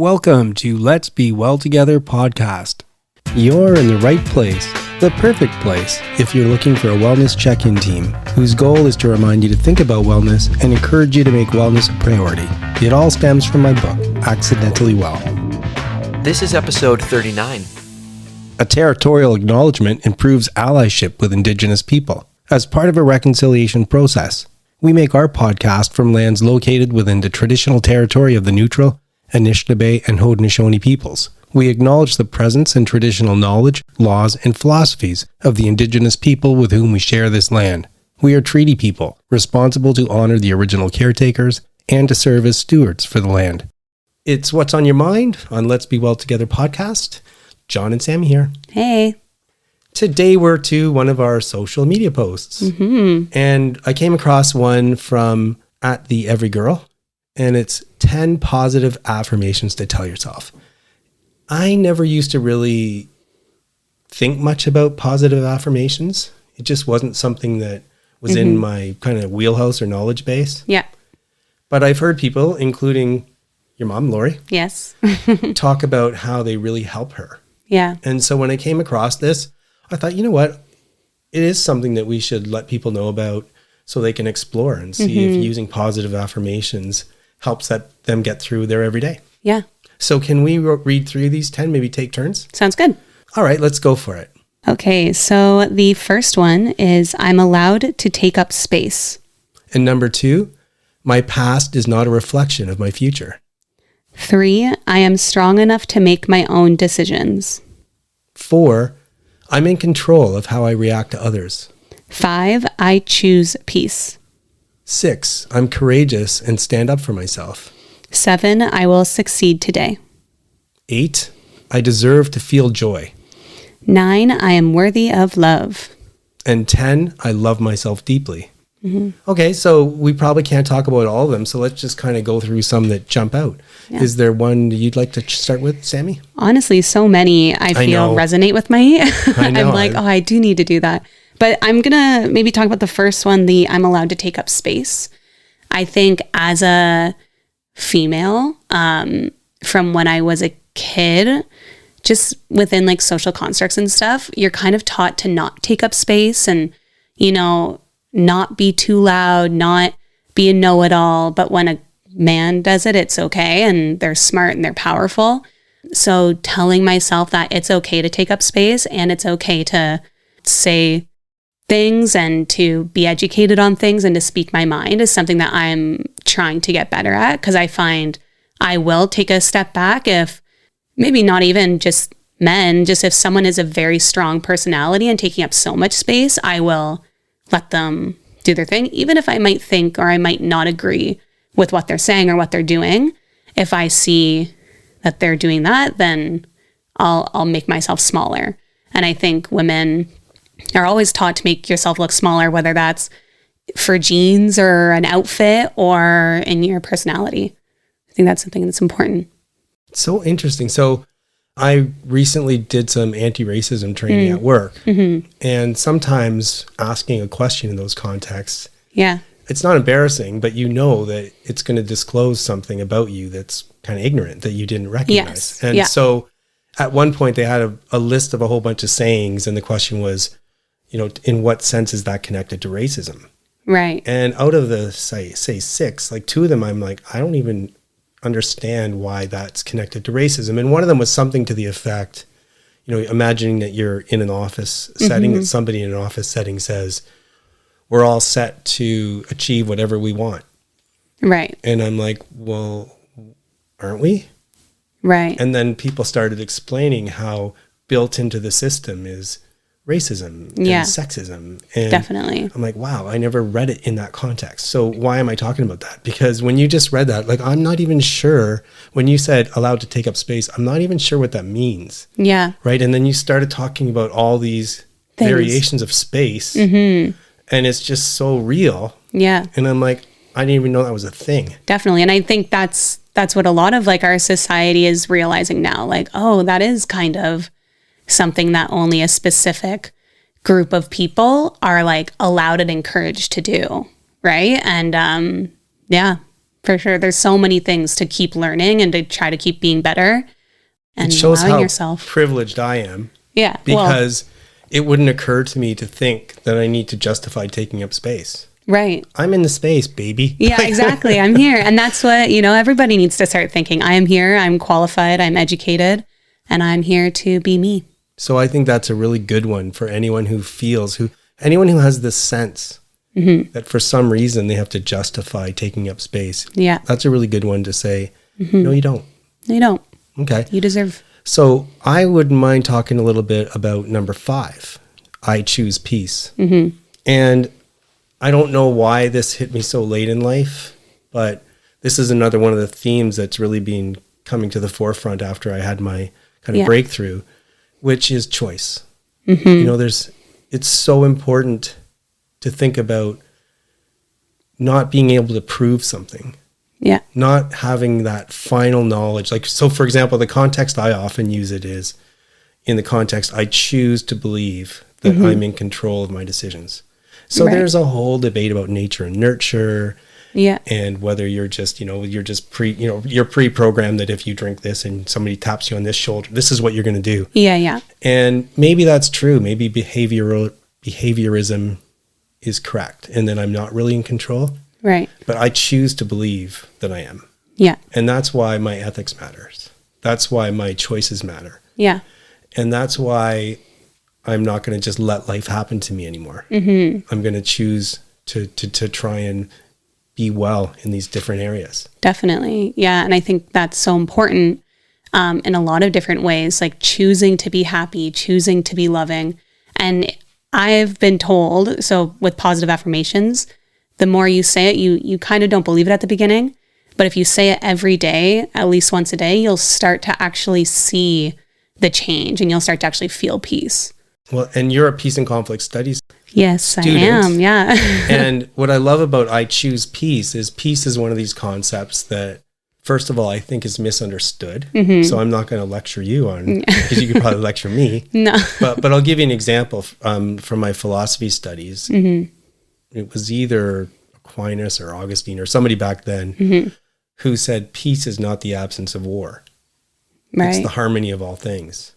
Welcome to Let's Be Well Together podcast. You're in the right place, the perfect place, if you're looking for a wellness check-in team whose goal is to remind you to think about wellness and encourage you to make wellness a priority. It all stems from my book, Accidentally Well. This is episode 39. A territorial acknowledgement improves allyship with Indigenous people. As part of a reconciliation process, we make our podcast from lands located within the traditional territory of the Neutral, Anishinaabe, and Haudenosaunee peoples. We acknowledge the presence and traditional knowledge, laws, and philosophies of the Indigenous people with whom we share this land. We are treaty people, responsible to honor the original caretakers and to serve as stewards for the land. It's What's on Your Mind on Let's Be Well Together podcast. John and Sammy here. Hey. Today we're to one of our social media posts. And I came across one from @TheEveryGirl. And it's 10 positive affirmations to tell yourself. I never used to really think much about positive affirmations. It just wasn't something that was in my kind of wheelhouse or knowledge base. Yeah. But I've heard people, including your mom, Lori, Yes. talk about how they really help her. Yeah. And so when I came across this, I thought, you know what? It is something that we should let people know about so they can explore and see if using positive affirmations helps them get through their everyday. Yeah. So can we read through these 10, maybe take turns? Sounds good. All right, let's go for it. Okay, so the first one is I'm allowed to take up space. And number 2, my past is not a reflection of my future. 3, I am strong enough to make my own decisions. 4, I'm in control of how I react to others. 5, I choose peace. 6, I'm courageous and stand up for myself. 7, I will succeed today. 8, I deserve to feel joy. 9, I am worthy of love. And 10, I love myself deeply. Okay, so we probably can't talk about all of them, so let's just kind of go through some that jump out. Yeah. Is there one you'd like to start with, Sammy? Honestly, so many I feel resonate with me. I know. I'm like, I do need to do that. But I'm going to maybe talk about the first one, the I'm allowed to take up space. I think as a female, from when I was a kid, just within like social constructs and stuff, you're kind of taught to not take up space and, you know, not be too loud, not be a know-it-all. But when a man does it, it's okay. And they're smart and they're powerful. So telling myself that it's okay to take up space and it's okay to say things and to be educated on things and to speak my mind is something that I'm trying to get better at, because I find I will take a step back if maybe not even just men, just if someone is a very strong personality and taking up so much space, I will let them do their thing, even if I might think or I might not agree with what they're saying or what they're doing. If I see that they're doing that, then I'll make myself smaller. And I think women are always taught to make yourself look smaller, whether that's for jeans or an outfit or in your personality. I think that's something that's important. So interesting. So I recently did some anti-racism training at work. And sometimes asking a question in those contexts, it's not embarrassing, but you know that it's going to disclose something about you that's kind of ignorant, that you didn't recognize. And so at one point they had a list of a whole bunch of sayings, and the question was, you know, in what sense is that connected to racism? Right. And out of the, say 6, like 2 of them, I'm like, I don't even understand why that's connected to racism. And one of them was something to the effect, you know, imagining that you're in an office setting, that somebody in an office setting says, we're all set to achieve whatever we want. Right. And I'm like, well, aren't we? Right. And then people started explaining how built into the system is racism and sexism. And definitely. I'm like, wow, I never read it in that context. So why am I talking about that? Because when you just read that, like, I'm not even sure, when you said allowed to take up space, I'm not even sure what that means. Yeah. Right. And then you started talking about all these variations of space, and it's just so real. Yeah. And I'm like, I didn't even know that was a thing. Definitely. And I think that's what a lot of like our society is realizing now. Like, oh, that is kind of something that only a specific group of people are like allowed and encouraged to do. Right. And For sure. There's so many things to keep learning and to try to keep being better and It shows allowing how yourself. privileged I am. Yeah. Because it wouldn't occur to me to think that I need to justify taking up space. Right. I'm in the space, baby. Yeah, exactly. I'm here. And that's what, everybody needs to start thinking. I am here. I'm qualified. I'm educated. And I'm here to be me. So I think that's a really good one for anyone who anyone who has this sense that for some reason they have to justify taking up space. Yeah. That's a really good one to say, no, you don't. No, you don't. Okay. You deserve. So I wouldn't mind talking a little bit about number 5. I choose peace. And I don't know why this hit me so late in life, but this is another one of the themes that's really been coming to the forefront after I had my kind of breakthrough, which is choice. It's so important to think about not being able to prove something. Yeah. Not having that final knowledge. Like, so for example, the context I often use it is in the context, I choose to believe that I'm in control of my decisions. So there's a whole debate about nature and nurture. Yeah. And whether you're just, you're pre-programmed that if you drink this and somebody taps you on this shoulder, this is what you're going to do. Yeah. Yeah. And maybe that's true. Maybe behaviorism is correct. And then I'm not really in control. Right. But I choose to believe that I am. Yeah. And that's why my ethics matters. That's why my choices matter. Yeah. And that's why I'm not going to just let life happen to me anymore. I'm going to choose to try and be well in these different areas. Definitely. Yeah. And I think that's so important in a lot of different ways, like choosing to be happy, choosing to be loving. And I've been told, so with positive affirmations, the more you say it, you kind of don't believe it at the beginning. But if you say it every day, at least once a day, you'll start to actually see the change and you'll start to actually feel peace. Well, and you're a peace and conflict studies Yes, student. I am. Yeah. And what I love about I choose peace is one of these concepts that, first of all, I think is misunderstood. So I'm not going to lecture you on, because you could probably lecture me. No. But I'll give you an example from my philosophy studies. It was either Aquinas or Augustine or somebody back then who said peace is not the absence of war. Right. It's the harmony of all things.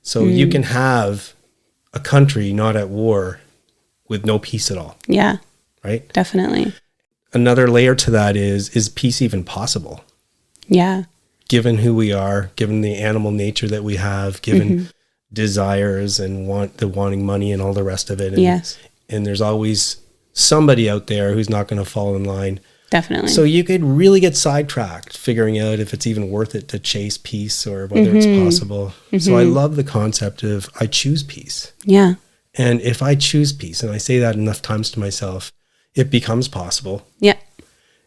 So you can have a country not at war with no peace at all. Yeah. Right? Definitely. Another layer to that is peace even possible? Yeah. Given who we are, given the animal nature that we have, given desires and wanting money and all the rest of it. And, Yes. And there's always somebody out there who's not going to fall in line. Definitely. So you could really get sidetracked figuring out if it's even worth it to chase peace or whether it's possible. So I love the concept of I choose peace. Yeah. And if I choose peace, and I say that enough times to myself, it becomes possible. Yeah.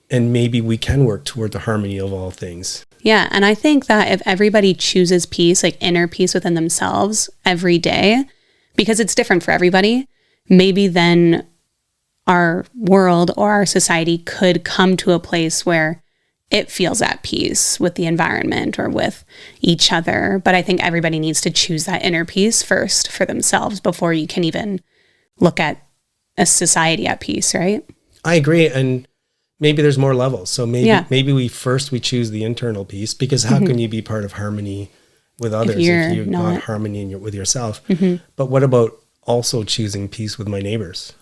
And maybe we can work toward the harmony of all things. Yeah. And I think that if everybody chooses peace, like inner peace within themselves every day, because it's different for everybody, maybe then our world or our society could come to a place where it feels at peace with the environment or with each other. But I think everybody needs to choose that inner peace first for themselves before you can even look at a society at peace, right? I agree. And maybe there's more levels. So maybe we choose the internal peace, because how can you be part of harmony with others if you're not harmony with yourself? But what about also choosing peace with my neighbors?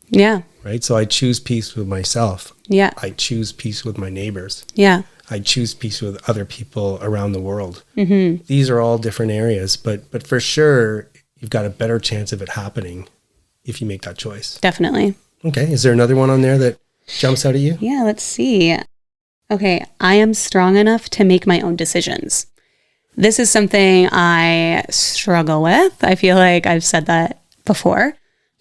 Yeah. Right. So I choose peace with myself. Yeah. I choose peace with my neighbors. Yeah. I choose peace with other people around the world. These are all different areas, but for sure, you've got a better chance of it happening if you make that choice. Definitely. Okay. Is there another one on there that jumps out at you? Yeah. Let's see. Okay. I am strong enough to make my own decisions. This is something I struggle with. I feel like I've said that before.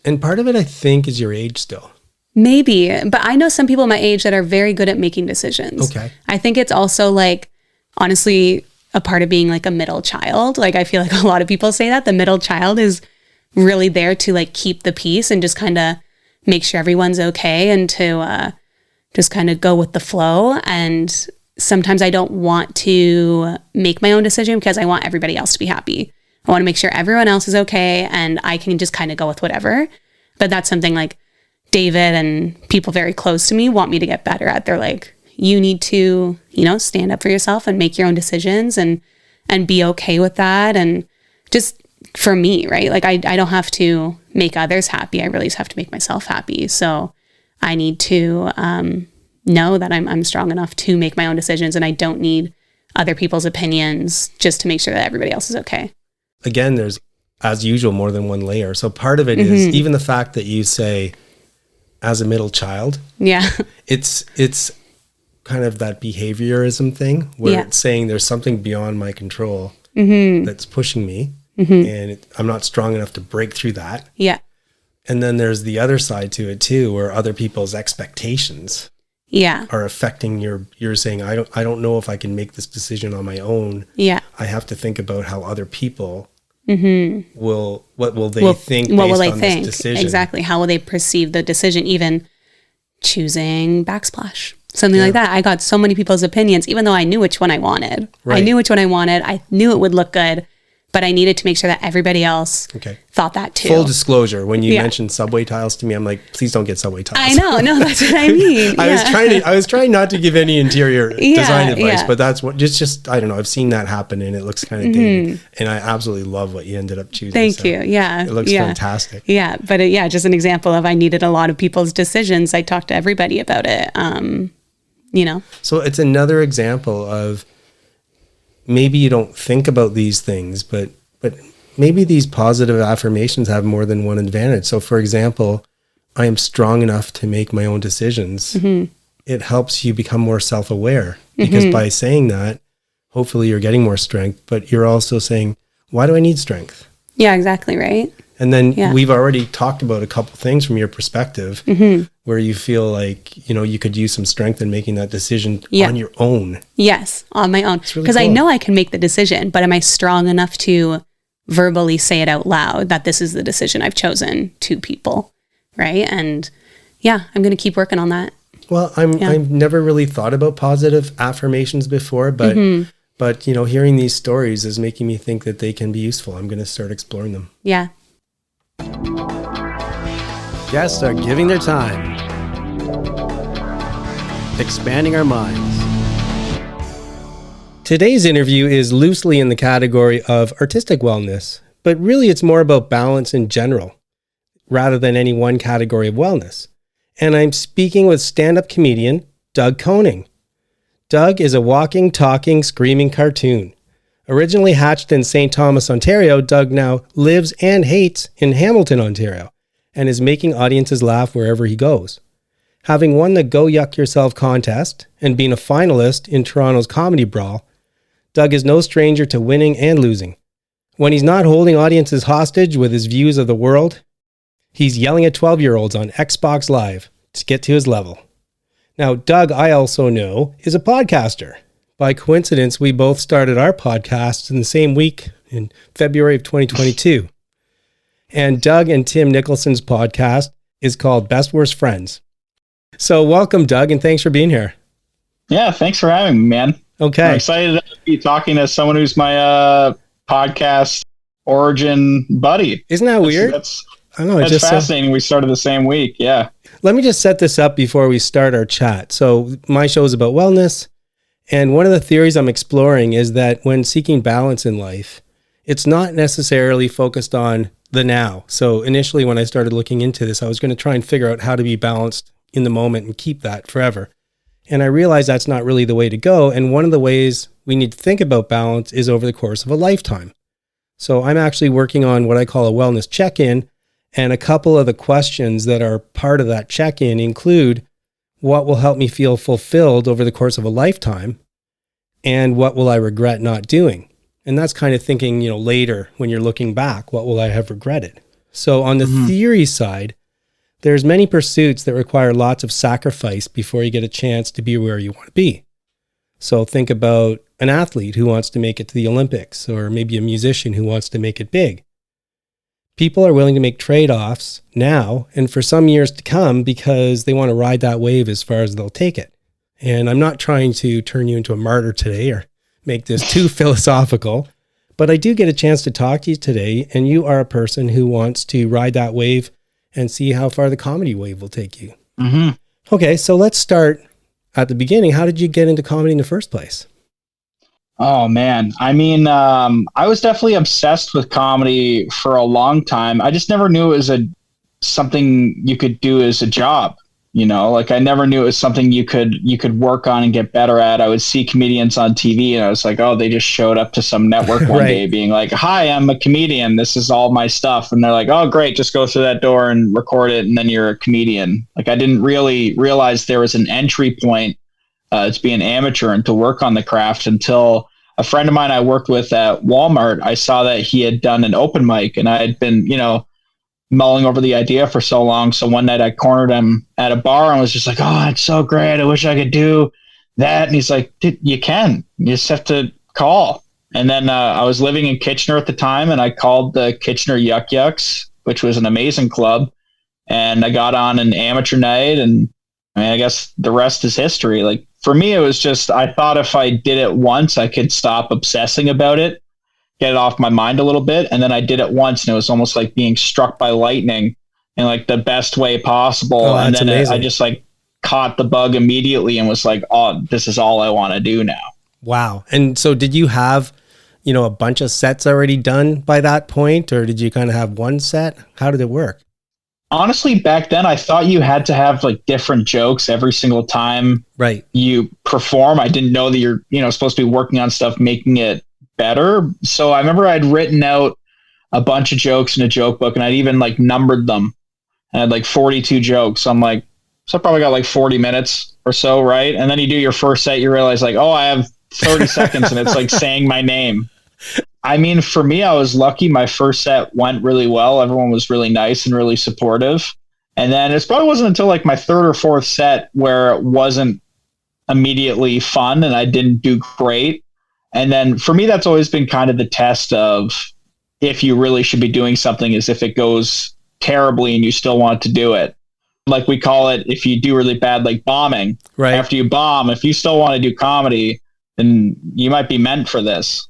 And part of it, I think, is your age still. Maybe, but I know some people my age that are very good at making decisions. Okay. I think it's also like, honestly, a part of being like a middle child. Like, I feel like a lot of people say that the middle child is really there to like keep the peace and just kind of make sure everyone's okay and to just kind of go with the flow. And sometimes I don't want to make my own decision because I want everybody else to be happy. I want to make sure everyone else is okay and I can just kind of go with whatever. But that's something like David and people very close to me want me to get better at. They're like, you need to, stand up for yourself and make your own decisions and be okay with that. And just for me, right? Like I don't have to make others happy. I really just have to make myself happy. So I need to know that I'm strong enough to make my own decisions, and I don't need other people's opinions just to make sure that everybody else is okay. Again, there's, as usual, more than one layer. So part of it is even the fact that you say, as a middle child, it's kind of that behaviorism thing where it's saying there's something beyond my control that's pushing me, and I'm not strong enough to break through that. Yeah. And then there's the other side to it too, where other people's expectations are affecting you're saying, I don't know if I can make this decision on my own. Yeah. I have to think about how other people think based on this decision. Exactly. How will they perceive the decision, even choosing backsplash, something like that. I got so many people's opinions, even though I knew which one I wanted. Right. I knew which one I wanted. I knew it would look good, but I needed to make sure that everybody else thought that too. Full disclosure, when you mentioned subway tiles to me, I'm like, please don't get subway tiles. I know. No, that's what I mean. I was trying not to give any interior design advice, but that's what, just, I don't know. I've seen that happen and it looks kind of dated, and I absolutely love what you ended up choosing. Thank you. Yeah. It looks fantastic. Yeah. But just an example of, I needed a lot of people's decisions. I talked to everybody about it. So it's another example of, maybe you don't think about these things, but maybe these positive affirmations have more than one advantage. So for example, I am strong enough to make my own decisions. It helps you become more self-aware, because by saying that, hopefully you're getting more strength, but you're also saying, why do I need strength? Yeah, exactly. Right. And then we've already talked about a couple things from your perspective where you feel like, you could use some strength in making that decision on your own. Yes, on my own. Because really cool. I know I can make the decision, but am I strong enough to verbally say it out loud that this is the decision I've chosen to people, right? And I'm going to keep working on that. Well, I've never really thought about positive affirmations before, but hearing these stories is making me think that they can be useful. I'm going to start exploring them. Yeah. Guests are giving their time, expanding our minds. Today's interview is loosely in the category of artistic wellness, but really it's more about balance in general, rather than any one category of wellness. And I'm speaking with stand-up comedian Doug Koning. Doug is a walking, talking, screaming cartoon. Originally hatched in St. Thomas, Ontario, Doug now lives and hates in Hamilton, Ontario, and is making audiences laugh wherever he goes. Having won the Go Yuck Yourself contest and being a finalist in Toronto's Comedy Brawl, Doug is no stranger to winning and losing. When he's not holding audiences hostage with his views of the world, he's yelling at 12-year-olds on Xbox Live to get to his level. Now, Doug, I also know, is a podcaster. By coincidence, we both started our podcast in the same week in February of 2022. And Doug and Tim Nicholson's podcast is called Best Worst Friends. So welcome, Doug, and thanks for being here. Yeah, thanks for having me, man. Okay. I'm excited to be talking to someone who's my podcast origin buddy. Isn't that weird? I know. It's fascinating. We started the same week. Yeah. Let me just set this up before we start our chat. So my show is about wellness. And one of the theories I'm exploring is that when seeking balance in life, it's not necessarily focused on the now. So initially when I started looking into this, I was going to try and figure out how to be balanced in the moment and keep that forever. And I realized that's not really the way to go. And one of the ways we need to think about balance is over the course of a lifetime. So I'm actually working on what I call a wellness check-in. And a couple of the questions that are part of that check-in include, what will help me feel fulfilled over the course of a lifetime? And what will I regret not doing? And that's kind of thinking, later when you're looking back, what will I have regretted? So on the theory side, there's many pursuits that require lots of sacrifice before you get a chance to be where you want to be. So think about an athlete who wants to make it to the Olympics, or maybe a musician who wants to make it big. People are willing to make trade-offs now and for some years to come because they want to ride that wave as far as they'll take it. And I'm not trying to turn you into a martyr today or make this too philosophical, but I do get a chance to talk to you today, and you are a person who wants to ride that wave and see how far the comedy wave will take you. Okay, so let's start at the beginning, how did you get into comedy in the first place? Oh man. I mean, I was definitely obsessed with comedy for a long time. I just never knew it was something you could do as a job. Like I never knew it was something you could work on and get better at. I would see comedians on TV and I was like, oh, they just showed up to some network one Right. day being like, hi, I'm a comedian. This is all my stuff. And they're like, oh, great. Just go through that door and record it. And then you're a comedian. Like I didn't really realize there was an entry point to be an amateur and to work on the craft until a friend of mine I worked with at Walmart. I saw that he had done an open mic and I had been, mulling over the idea for so long. So one night I cornered him at a bar and was just like, oh, it's so great. I wish I could do that. And he's like, dude, you can. You just have to call. And then I was living in Kitchener at the time and I called the Kitchener Yuck Yucks, which was an amazing club. And I got on an amateur night and I guess the rest is history. Like for me, it was just, I thought if I did it once, I could stop obsessing about it, get it off my mind a little bit. And then I did it once and it was almost like being struck by lightning in like the best way possible. Oh, and then amazing. I just like caught the bug immediately and was like, oh, this is all I want to do now. Wow. And so did you have, a bunch of sets already done by that point, or did you kind of have one set? How did it work? Honestly, back then I thought you had to have like different jokes every single time Right. you perform. I didn't know that you're, supposed to be working on stuff, making it better. So I remember I'd written out a bunch of jokes in a joke book and I'd even like numbered them. And I had like 42 jokes. I'm like, so I probably got like 40 minutes or so, right? And then you do your first set, you realize like, oh, I have 30 seconds and it's like saying my name. I mean, for me, I was lucky. My first set went really well. Everyone was really nice and really supportive. And then it probably wasn't until like my third or fourth set where it wasn't immediately fun and I didn't do great. And then for me, that's always been kind of the test of if you really should be doing something is if it goes terribly and you still want to do it. Like we call it, if you do really bad, like bombing. Right. After you bomb, if you still want to do comedy, then you might be meant for this.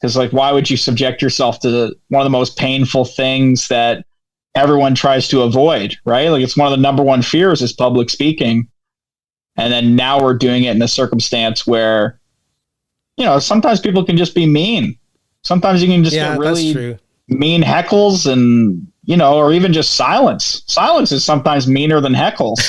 Because like, why would you subject yourself to one of the most painful things that everyone tries to avoid, right? Like it's one of the number one fears is public speaking. And then now we're doing it in a circumstance where, sometimes people can just be mean. Sometimes you can just get really mean heckles and, or even just silence. Silence is sometimes meaner than heckles.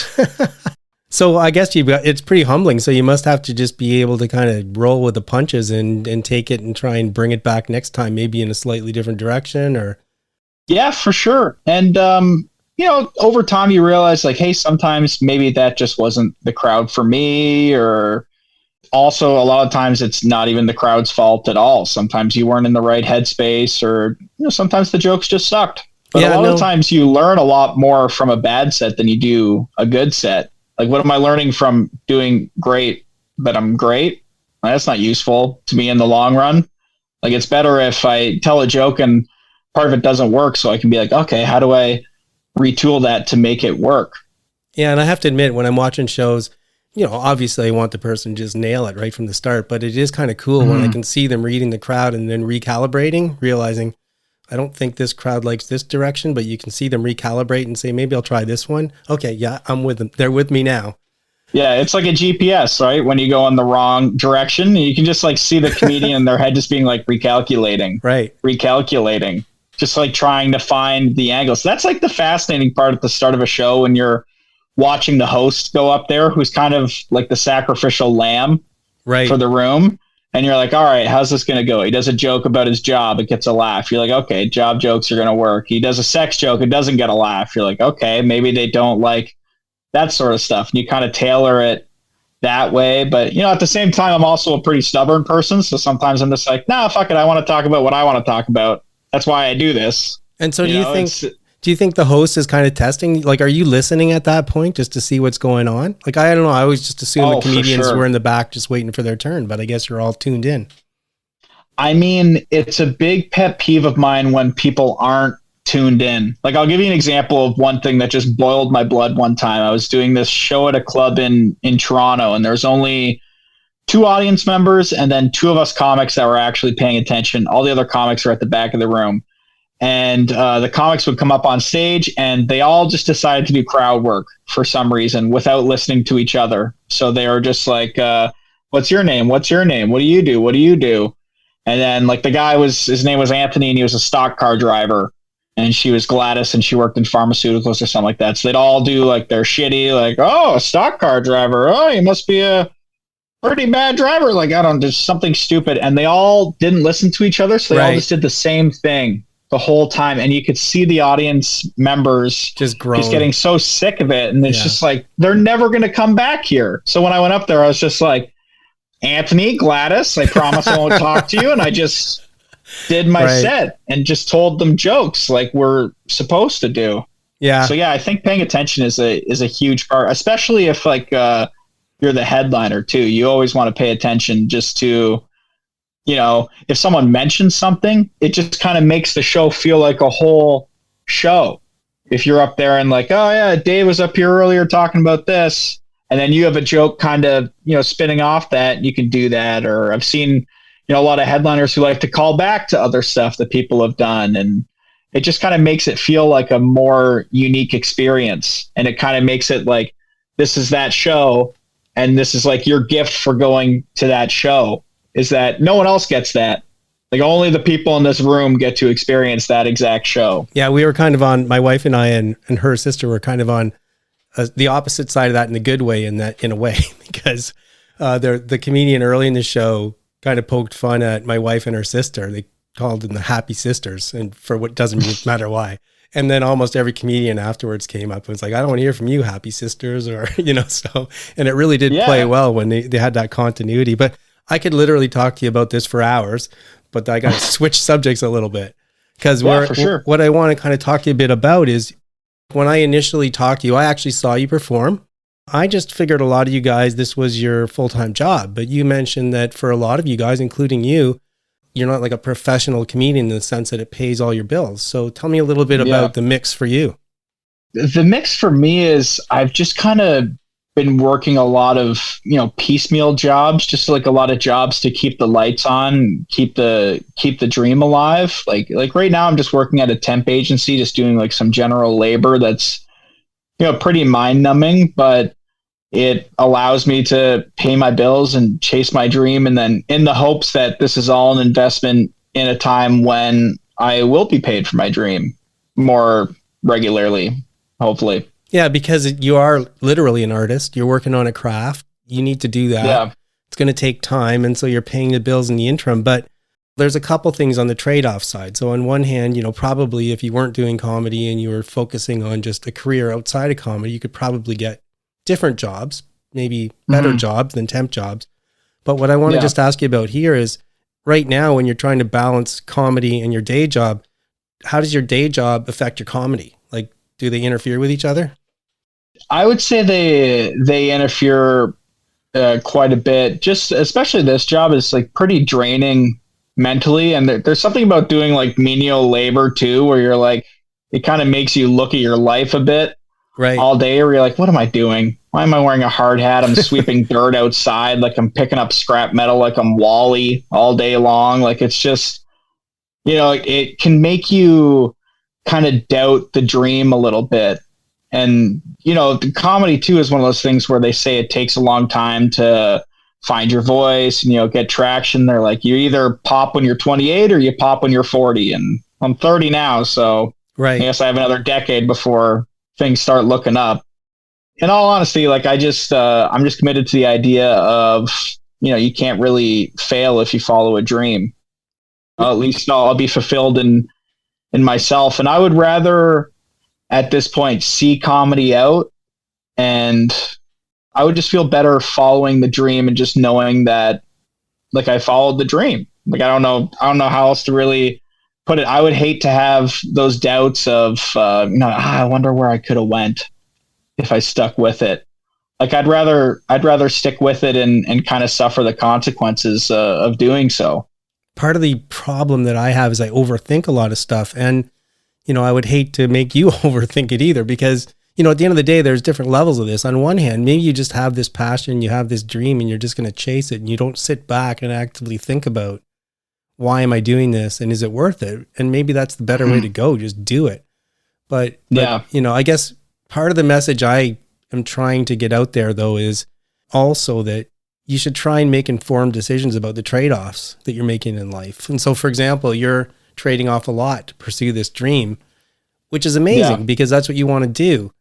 So I guess it's pretty humbling. So you must have to just be able to kind of roll with the punches and take it and try and bring it back next time, maybe in a slightly different direction or. Yeah, for sure. And, over time you realize like, hey, sometimes maybe that just wasn't the crowd for me, or also a lot of times it's not even the crowd's fault at all. Sometimes you weren't in the right headspace or, sometimes the jokes just sucked. But a lot of times you learn a lot more from a bad set than you do a good set. Like, what am I learning from doing great, but I'm great? That's not useful to me in the long run. Like, it's better if I tell a joke and part of it doesn't work, so I can be like, okay, how do I retool that to make it work? Yeah, and I have to admit, when I'm watching shows, obviously I want the person to just nail it right from the start, but it is kind of cool when I can see them reading the crowd and then recalibrating, realizing, I don't think this crowd likes this direction, but you can see them recalibrate and say, maybe I'll try this one. Okay, yeah, I'm with them. They're with me now. Yeah, it's like a GPS, right? When you go in the wrong direction, you can just like see the comedian in their head just being like recalculating. Right. Recalculating. Just like trying to find the angles. That's like the fascinating part at the start of a show when you're watching the host go up there, who's kind of like the sacrificial lamb for the room. And you're like, all right, how's this going to go? He does a joke about his job. It gets a laugh. You're like, okay, job jokes are going to work. He does a sex joke. It doesn't get a laugh. You're like, okay, maybe they don't like that sort of stuff. And you kind of tailor it that way. But, at the same time, I'm also a pretty stubborn person. So sometimes I'm just like, nah, fuck it. I want to talk about what I want to talk about. That's why I do this. And so do you think the host is kind of testing? Like, are you listening at that point just to see what's going on? Like, I don't know. I always just assume the comedians were in the back just waiting for their turn, but I guess you're all tuned in. I mean, it's a big pet peeve of mine when people aren't tuned in. Like, I'll give you an example of one thing that just boiled my blood one time. I was doing this show at a club in Toronto, and there's only 2 audience members and then 2 of us comics that were actually paying attention. All the other comics are at the back of the room. and the comics would come up on stage, and they all just decided to do crowd work for some reason without listening to each other. So they were just like, what's your name? What's your name? What do you do? What do you do? And then like his name was Anthony, and he was a stock car driver, and she was Gladys, and she worked in pharmaceuticals or something like that. So they'd all do like their shitty, like, oh, a stock car driver. Oh, you must be a pretty bad driver. Like, I don't know, just something stupid. And they all didn't listen to each other. So they all just did the same thing the whole time. And you could see the audience members just getting so sick of it. And it's just like, they're never going to come back here. So when I went up there, I was just like, Anthony, Gladys, I promise I won't talk to you. And I just did my set and just told them jokes like we're supposed to do. Yeah. So yeah, I think paying attention is a huge part, especially if like you're the headliner too. You always want to pay attention just to, you know, if someone mentions something, it just kind of makes the show feel like a whole show. If you're up there and like, oh yeah, Dave was up here earlier talking about this, and then you have a joke kind of, you know, spinning off that, you can do that. Or I've seen, you know, a lot of headliners who like to call back to other stuff that people have done, and it just kind of makes it feel like a more unique experience. And it kind of makes it like, this is that show, and this is like your gift for going to that show, is that no one else gets that. Like only the people in this room get to experience that exact show. Yeah, we were kind of on, my wife and I and her sister were kind of on the opposite side of that in a good way, in a way, because the comedian early in the show kind of poked fun at my wife and her sister. They called them the Happy Sisters, and for what doesn't matter why. And then almost every comedian afterwards came up and was like, I don't want to hear from you, Happy Sisters, or, you know, so, and it really did play well when they had that continuity. But I could literally talk to you about this for hours, but I got to switch subjects a little bit, because what I want to kind of talk to you a bit about is, when I initially talked to you, I actually saw you perform. I just figured a lot of you guys, this was your full-time job, but you mentioned that for a lot of you guys, including you, you're not like a professional comedian in the sense that it pays all your bills. So tell me a little bit about the mix for you. The mix for me is I've just kind of been working a lot of, you know, piecemeal jobs, just like a lot of jobs to keep the lights on, keep the dream alive. Like right now I'm just working at a temp agency, just doing like some general labor that's, you know, pretty mind numbing, but it allows me to pay my bills and chase my dream. And then in the hopes that this is all an investment in a time when I will be paid for my dream more regularly, hopefully. Yeah, because you are literally an artist. You're working on a craft. You need to do that. Yeah. It's going to take time. And so you're paying the bills in the interim. But there's a couple things on the trade-off side. So on one hand, you know, probably if you weren't doing comedy and you were focusing on just a career outside of comedy, you could probably get different jobs, maybe better jobs than temp jobs. But what I want to just ask you about here is, right now, when you're trying to balance comedy and your day job, how does your day job affect your comedy? Like, do they interfere with each other? I would say they interfere quite a bit. Just especially this job is like pretty draining mentally, and there's something about doing like menial labor too, where you're like, it kind of makes you look at your life a bit all day, where you're like, what am I doing? Why am I wearing a hard hat? I'm sweeping dirt outside, like I'm picking up scrap metal, like I'm Wally all day long. Like it's just, you know, it can make you kind of doubt the dream a little bit. And, you know, the comedy too is one of those things where they say it takes a long time to find your voice and, you know, get traction. They're like, you either pop when you're 28 or you pop when you're 40. And I'm 30 now. So I guess I have another decade before things start looking up. In all honesty, like I'm just committed to the idea of, you know, you can't really fail if you follow a dream. At least I'll be fulfilled in myself. And I would rather at this point see comedy out, and I would just feel better following the dream and just knowing that like I followed the dream. Like I don't know how else to really put it. I would hate to have those doubts of I wonder where I could have went if I stuck with it. Like I'd rather stick with it and kind of suffer the consequences of doing so. Part of the problem that I have is I overthink a lot of stuff, and you know, I would hate to make you overthink it either, because, you know, at the end of the day, there's different levels of this. On one hand, maybe you just have this passion, you have this dream, and you're just going to chase it, and you don't sit back and actively think about why am I doing this? And is it worth it? And maybe that's the better way to go. Just do it. But I guess part of the message I am trying to get out there though, is also that you should try and make informed decisions about the trade-offs that you're making in life. And so, for example, you're trading off a lot to pursue this dream, which is amazing because that's what you want to do.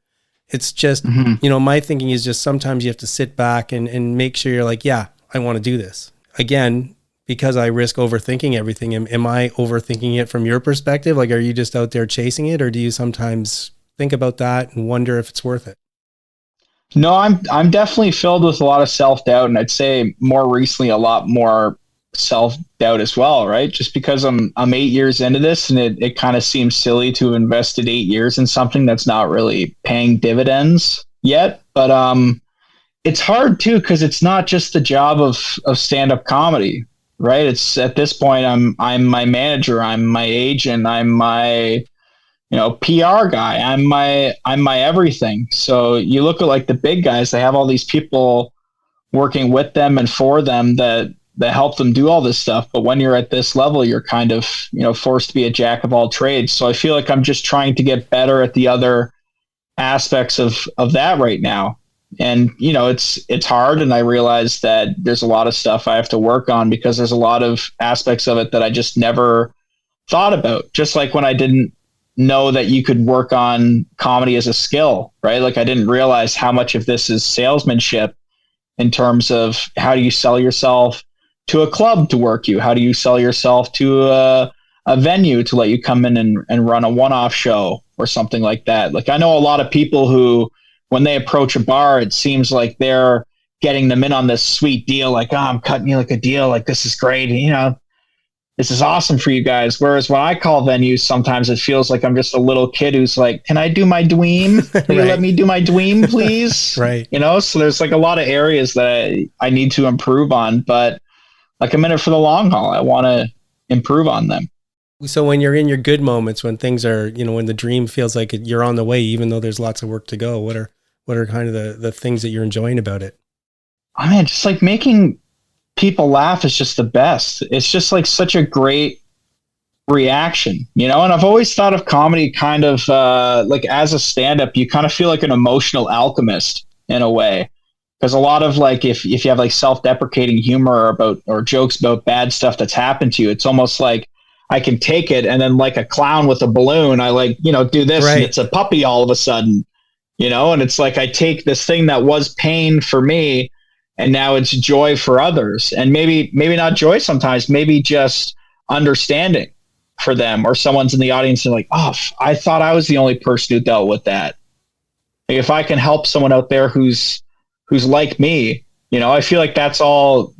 It's just, my thinking is just sometimes you have to sit back and make sure you're like, yeah, I want to do this. Again, because I risk overthinking everything. Am I overthinking it from your perspective? Like, are you just out there chasing it, or do you sometimes think about that and wonder if it's worth it? No, I'm definitely filled with a lot of self-doubt, and I'd say more recently a lot more self-doubt as well, right? Just because I'm 8 years into this, and it kind of seems silly to have invested 8 years in something that's not really paying dividends yet. But it's hard too, because it's not just the job of stand-up comedy, right? It's at this point I'm my manager, I'm my agent, I'm my PR guy, I'm my everything. So you look at like the big guys, they have all these people working with them and for them that help them do all this stuff. But when you're at this level, you're kind of, forced to be a jack of all trades. So I feel like I'm just trying to get better at the other aspects of that right now. And, it's hard. And I realize that there's a lot of stuff I have to work on because there's a lot of aspects of it that I just never thought about. Just like when I didn't know that you could work on comedy as a skill, right? Like I didn't realize how much of this is salesmanship in terms of how do you sell yourself to a club to work you? How do you sell yourself to a venue to let you come in and run a one-off show or something like that? Like I know a lot of people who, when they approach a bar, it seems like they're getting them in on this sweet deal. Like, oh, I'm cutting you like a deal. Like, this is great. This is awesome for you guys. Whereas when I call venues, sometimes it feels like I'm just a little kid who's like, can I do my dweem? Can you let me do my dweem, please? Right. So there's like a lot of areas that I need to improve on, but like I'm in it for the long haul. I want to improve on them. So when you're in your good moments, when things are, when the dream feels like you're on the way, even though there's lots of work to go, what are kind of the things that you're enjoying about it? I mean, just like making people laugh is just the best. It's just like such a great reaction, and I've always thought of comedy kind of like as a stand-up, you kind of feel like an emotional alchemist in a way. Because a lot of like, if you have like self-deprecating humor or jokes about bad stuff that's happened to you, it's almost like I can take it and then like a clown with a balloon, I like, do this and it's a puppy all of a sudden, and it's like I take this thing that was pain for me and now it's joy for others. And maybe not joy sometimes, maybe just understanding for them, or someone's in the audience and like, oh, I thought I was the only person who dealt with that. Like, if I can help someone out there who's like me, I feel like that's all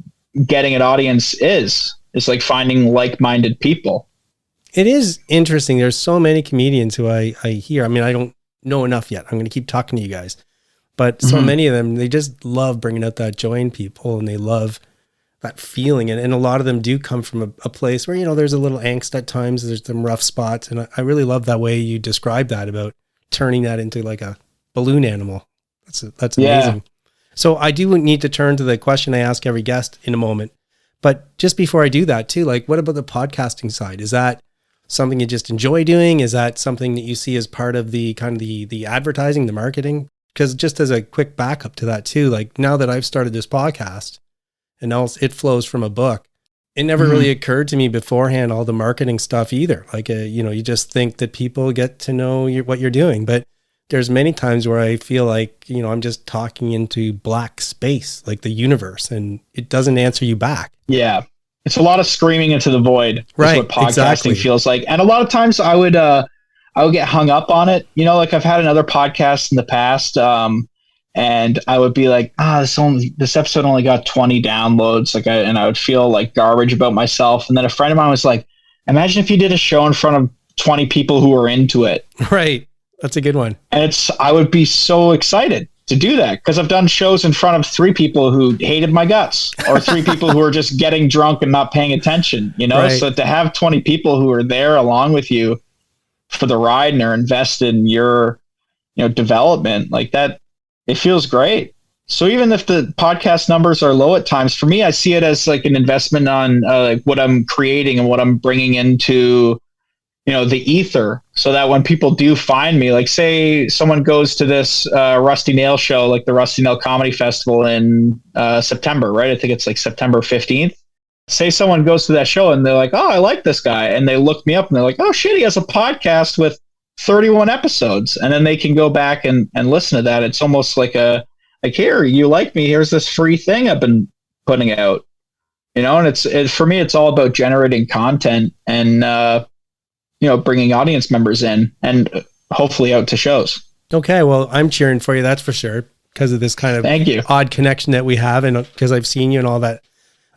getting an audience is. It's like finding like-minded people. It is interesting. There's so many comedians who I hear. I mean, I don't know enough yet. I'm going to keep talking to you guys. But so many of them, they just love bringing out that joy in people, and they love that feeling. And a lot of them do come from a place where, there's a little angst at times. There's some rough spots. And I really love that way you describe that, about turning that into like a balloon animal. That's amazing. So I do need to turn to the question I ask every guest in a moment. But just before I do that too, like, what about the podcasting side? Is that something you just enjoy doing? Is that something that you see as part of the kind of the advertising, the marketing? Because just as a quick backup to that too, like now that I've started this podcast and now it flows from a book, it never really occurred to me beforehand, all the marketing stuff either. Like, you just think that people get to know what you're doing, but there's many times where I feel like, I'm just talking into black space, like the universe, and it doesn't answer you back. Yeah. It's a lot of screaming into the void. Right. Is what podcasting feels like. And a lot of times I would get hung up on it. Like I've had another podcast in the past, and I would be like, this episode only got 20 downloads. And I would feel like garbage about myself. And then a friend of mine was like, imagine if you did a show in front of 20 people who are into it. Right. That's a good one. And I would be so excited to do that, because I've done shows in front of 3 people who hated my guts, or 3 people who are just getting drunk and not paying attention, Right. So to have 20 people who are there along with you for the ride and are invested in your, development like that, it feels great. So even if the podcast numbers are low at times, for me, I see it as like an investment on like what I'm creating and what I'm bringing into, the ether, so that when people do find me, like say someone goes to this Rusty Nail show, like the Rusty Nail Comedy Festival in September, right? I think it's like September 15th. Say someone goes to that show and they're like, oh, I like this guy. And they look me up and they're like, oh shit, he has a podcast with 31 episodes. And then they can go back and listen to that. It's almost like here, you like me, here's this free thing I've been putting out, and for me, it's all about generating content and, bringing audience members in and hopefully out to shows. Okay. Well, I'm cheering for you. That's for sure. Because of this kind of Thank you. odd connection that we have. And because I've seen you and all that.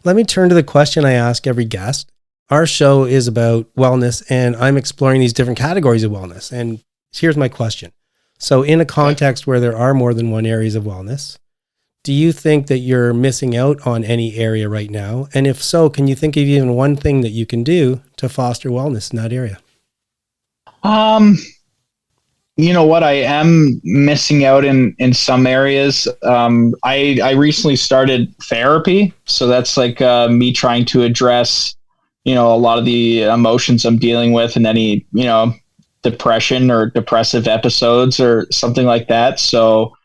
Let me turn to the question I ask every guest. Our show is about wellness, and I'm exploring these different categories of wellness. And here's my question. So in a context where there are more than one areas of wellness, do you think that you're missing out on any area right now? And if so, can you think of even one thing that you can do to foster wellness in that area? You know what? I am missing out in some areas. I recently started therapy. So that's like me trying to address, a lot of the emotions I'm dealing with and any, depression or depressive episodes or something like that. So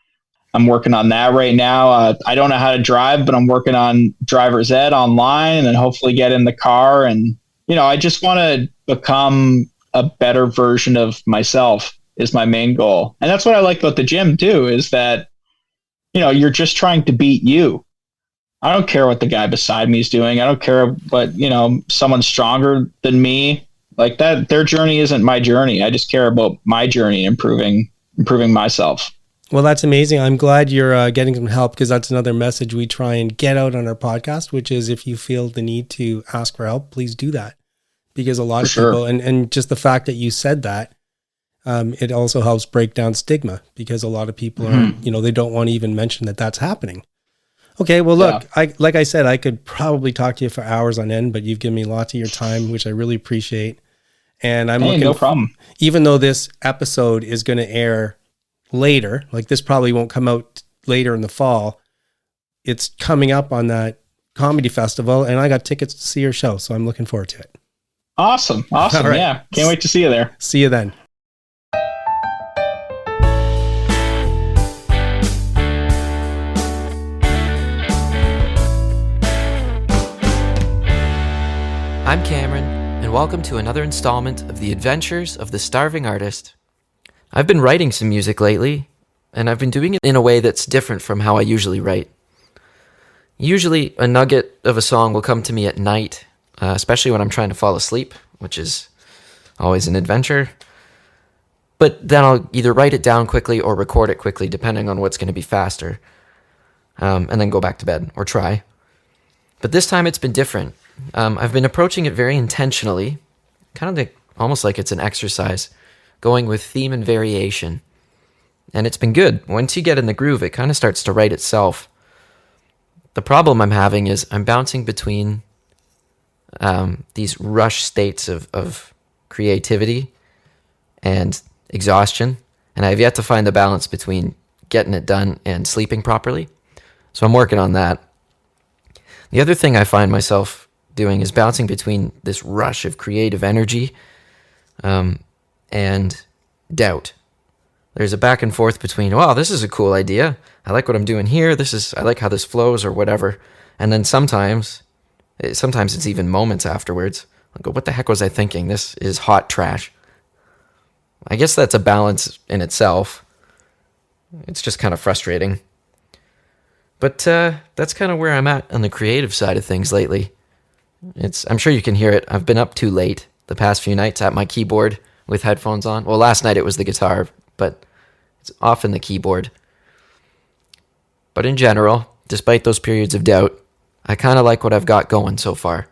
I'm working on that right now. I don't know how to drive, but I'm working on driver's ed online and then hopefully get in the car. And, I just want to become a better version of myself is my main goal. And that's what I like about the gym too, is that, you're just trying to beat you. I don't care what the guy beside me is doing. I don't care what, someone stronger than me like that. Their journey isn't my journey. I just care about my journey, improving myself. Well, that's amazing. I'm glad you're getting some help, because that's another message we try and get out on our podcast, which is if you feel the need to ask for help, please do that. Because a lot of people, and just the fact that you said that, it also helps break down stigma, because a lot of people are, they don't want to even mention that that's happening. Okay. Well, look, like I said, I could probably talk to you for hours on end, but you've given me lots of your time, which I really appreciate. And I'm looking, no problem. Even though this episode is going to air later, like this probably won't come out later in the fall, it's coming up on that comedy festival, and I got tickets to see your show. So I'm looking forward to it. Awesome. Right. Yeah. Can't wait to see you there. See you then. I'm Cameron, and welcome to another installment of The Adventures of the Starving Artist. I've been writing some music lately, and I've been doing it in a way that's different from how I usually write. Usually, a nugget of a song will come to me at night, especially when I'm trying to fall asleep, which is always an adventure. But then I'll either write it down quickly or record it quickly, depending on what's going to be faster, and then go back to bed, or try. But this time it's been different. I've been approaching it very intentionally, kind of almost like it's an exercise, going with theme and variation. And it's been good. Once you get in the groove, it kind of starts to write itself. The problem I'm having is I'm bouncing between these rush states of creativity and exhaustion, and I've yet to find the balance between getting it done and sleeping properly. So I'm working on that. The other thing I find myself doing is bouncing between this rush of creative energy and doubt. There's a back and forth between, wow, this is a cool idea. I like what I'm doing here. I like how this flows or whatever. And then sometimes it's even moments afterwards. I go, what the heck was I thinking? This is hot trash. I guess that's a balance in itself. It's just kind of frustrating. But that's kind of where I'm at on the creative side of things lately. I'm sure you can hear it. I've been up too late the past few nights at my keyboard with headphones on. Well, last night it was the guitar, but it's often the keyboard. But in general, despite those periods of doubt, I kind of like what I've got going so far.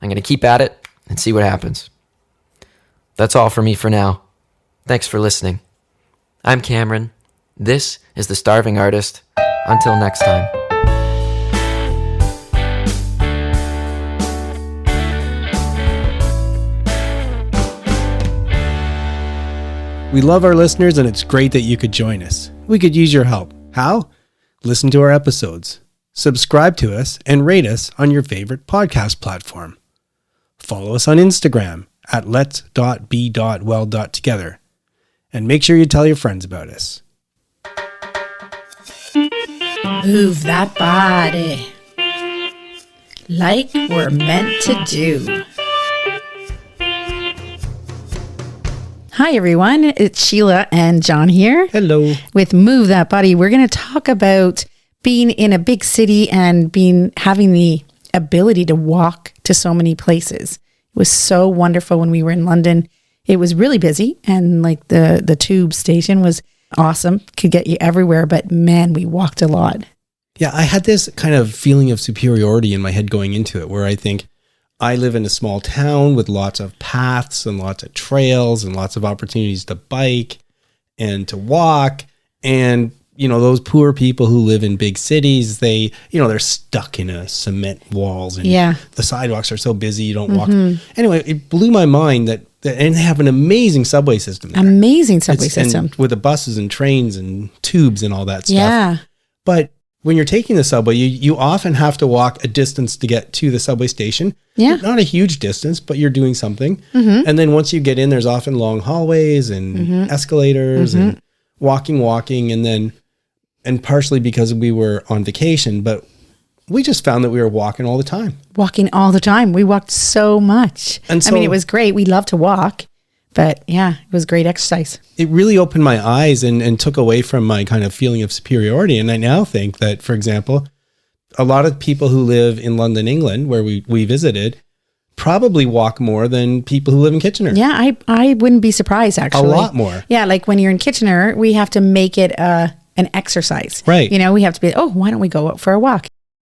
I'm going to keep at it and see what happens. That's all for me for now. Thanks for listening. I'm Cameron. This is The Starving Artist. Until next time. We love our listeners, and it's great that you could join us. We could use your help. How? listen to our episodes, subscribe to us, and rate us on your favorite podcast platform. Follow us on Instagram at lets.be.well.together. And make sure you tell your friends about us. Move that body like we're meant to do. Hi, everyone. It's Sheila and John here. Hello. With Move That Body, we're going to talk about being in a big city and having the ability to walk to so many places. It was so wonderful when we were in London. It was really busy, and like the tube station was awesome, could get you everywhere, but man, we walked a lot. Yeah, I had this kind of feeling of superiority in my head going into it, where I think I live in a small town with lots of paths and lots of trails and lots of opportunities to bike and to walk. And, you know, those poor people who live in big cities, they're stuck in a cement walls, and the sidewalks are so busy you don't walk. Anyway, it blew my mind that and they have an amazing subway system there. Amazing subway system. With the buses and trains and tubes and all that stuff. Yeah. But when you're taking the subway, you often have to walk a distance to get to the subway station. Yeah. Not a huge distance, but you're doing something. And then once you get in, there's often long hallways and escalators and walking. And partially because we were on vacation, but we just found that we were walking all the time. Walking all the time. We walked so much. And so, I mean, it was great. We love to walk, but yeah, it was great exercise. It really opened my eyes and took away from my kind of feeling of superiority. And I now think that, for example, a lot of people who live in London, England, where we visited, probably walk more than people who live in Kitchener. Yeah, I wouldn't be surprised, actually. A lot more. Yeah, like when you're in Kitchener, we have to make it an exercise. Right. You know, we have to be, why don't we go out for a walk?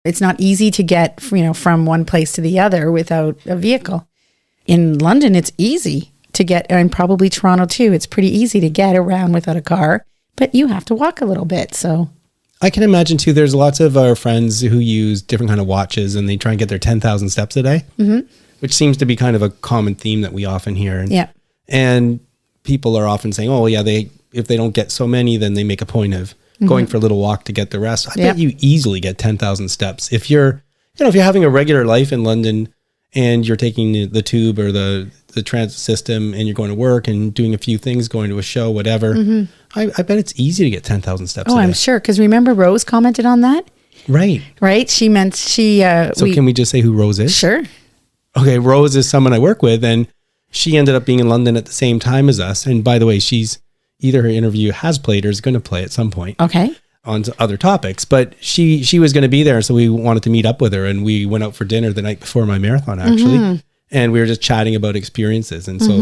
It's not easy to get, from one place to the other without a vehicle. In London, it's easy to get, and probably Toronto too. It's pretty easy to get around without a car, but you have to walk a little bit. So I can imagine too, there's lots of our friends who use different kind of watches and they try and get their 10,000 steps a day, which seems to be kind of a common theme that we often hear. And people are often saying, if they don't get so many, then they make a point of going for a little walk to get the rest. I bet you easily get 10,000 steps. If you're having a regular life in London and you're taking the tube or the transit system and you're going to work and doing a few things, going to a show, whatever, I bet it's easy to get 10,000 steps a day. I'm sure. Because remember Rose commented on that? Right. She meant So can we just say who Rose is? Sure. Okay, Rose is someone I work with, and she ended up being in London at the same time as us. And by the way, she's either her interview has played or is going to play at some point. Okay. On other topics, but she was going to be there, so we wanted to meet up with her, and we went out for dinner the night before my marathon, actually, and we were just chatting about experiences, and so